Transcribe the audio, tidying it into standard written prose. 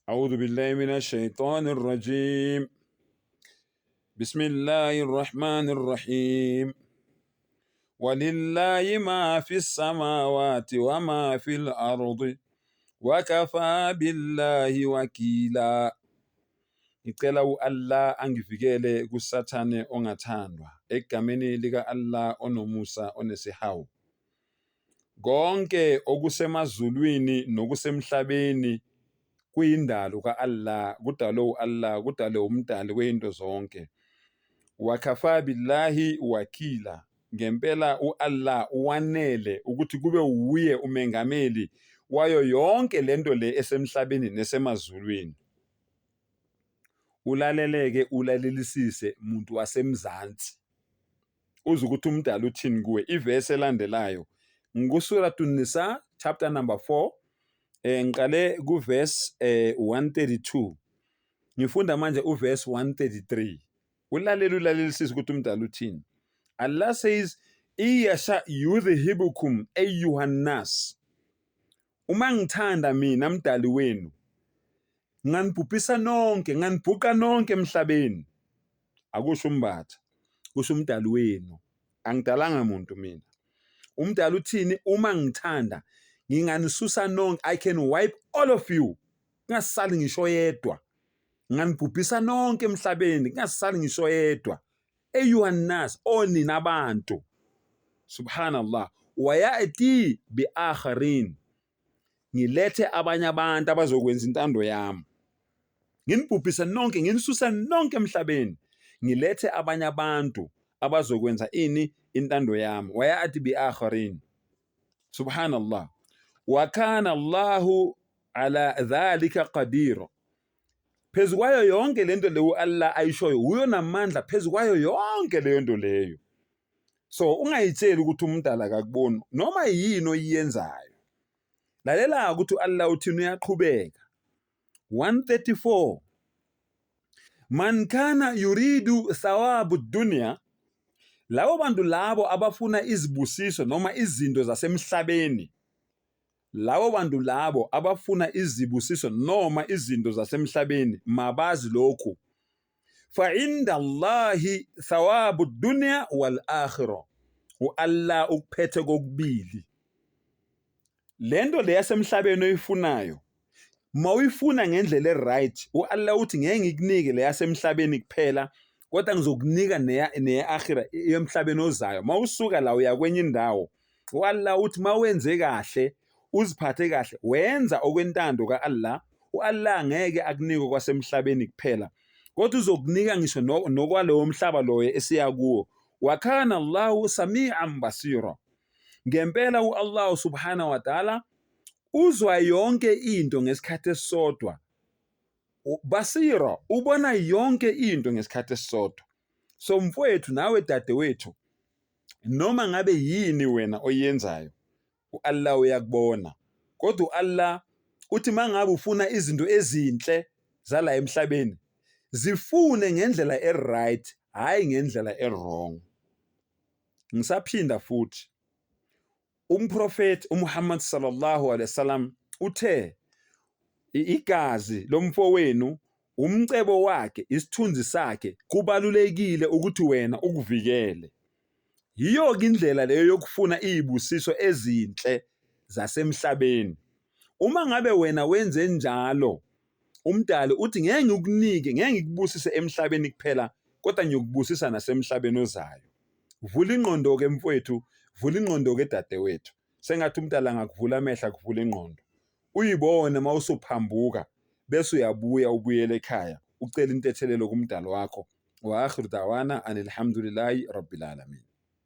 أعوذ بالله من الشيطان الرجيم. بسم الله الرحمن الرحيم. ولله ما في السماوات وما في الأرض وكفى بالله وكيلا. Ngicela u-Allah angivikele kusathane ongathandwa egameni lika Allah onomusa onesihawu. Konke okusemazulwini nokusemhlabeni kuyindalo ka-Allah, kudalwe u-Allah, kudalwe umdali weinto zonke. Wakafa billahi wakila, ngempela u-Allah uwanele ukuthi kube uye umengameli wayo yonke lento le esemhlabeni nesemazulwini. Ulaleleke, ulalelisise muntu wasemzansi uze ukuthi umdali uthini kuwe. Ivesi elandelayo ngikuSuratun Nisa chapter number 4, ngiqale kuverse 132, ngifunda manje uverse 133. Ulalelisise ukuthi umdali uthini. Allah says, iyasha yudhihibukum ayyuhan nas. Uma ngithanda mina mdali wenu, nganibhubhisa nonke, nganibhuqa nonke emhlabeni. Akusho umbatha, kusho umdali wenu. Angidalanga muntu mina. Umdali uthini? Uma ngithanda nginganisusa nonke, I can wipe all of you, ngasali ngisho yedwa. Nganibhubhisa nonke emhlabeni, ngasali ngisho yedwa. Ayyuhan nas, onina abantu. Subhanallah. Wayati bi akharin, ngilethe abanye abantu abazokwenza intando yami. Nginibhubhisa nonke, nginisusa nonke emhlabeni, ngilethe abanye abantu abazokwenza ini? Intando yami. Wayati bi akharin. Subhanallah. Wa kana Allahu ala dhalika qadir. Phezu kwayo yonke lento leyo Allah ayishoyo, uyo namandla phezu kwayo yonke leyo nto leyo. So ungayitsheli ukuthi umdala akakuboni noma yini oyenzayo. Lalela ukuthi Allah uthini, uyaqhubeka. 134. Man kana yuridu thawabu dunya, labo bantu labo abafuna izibusiso noma izinto zasemhlabeni. Labo bantu labo abafuna izibusiso noma izinto zasemhlabeni, mabazi lokhu. Fa inda Allahi thawabu dunya wal akhirah. U-Allah ukuphethe kokubili. Lento le yasemhlabeni oyifunayo, mawuyifuna ngendlela eright, u-Allah uthi ngeke ngikunike le yasemhlabeni kuphela, kodwa ngizokunika ne-akhirah yemhlabeni ozayo. Mawusuka la uya kwenye indawo, u-Allah uthi mawenze kahle, uziphathe kahle, wenza okwentando ka-Allah, u-Allah ngeke akunike kwasemhlabeni kuphela, kodwa uzokunika ngisho nokwalowo mhlaba loyo esiya kuwo. Wa kana Allahu sami'an basira. Ngempela u-Allah subhanahu wa ta'ala uzwa yonke into ngesikhathi esisodwa. Basira, ubona yonke into ngesikhathi esisodwa. So mfowethu nawe dadewethu, noma ngabe yini wena oyenzayo, u-Allah uyakubona. Kodwa u-Allah uthi mangabe ufuna izinto ezinhle zala emhlabeni, zifune ngendlela eright, hayi ngendlela errong. Ngisaphinda futhi, umprofeti uMuhammad sallallahu alaihi wasallam uthe, igazi lomfowenu, umcebo wakhe, isithunzi sakhe, kubalulekile ukuthi wena ukuvikele. Yiyo indlela leyo yokufuna izibusiso ezinhle zasemhlabeni. Uma ngabe wena wenze njalo, umdali uthi ngeke ngikukunike, ngeke ngikubusise emhlabeni kuphela, kodwa ngiyokubusisa nasemhlabeni ozayo. Vula ingqondo ke mfowethu, vula ingqondo ke dadewethu. Sengathi umdala ngakuvula amehla, kuvula ingqondo. Uyibone mawusuphambuka bese uyabuya ubuyele ekhaya ucela intethelelo kumdali wakho. Wa akhiru da'wana alhamdulillahi rabbil alamin.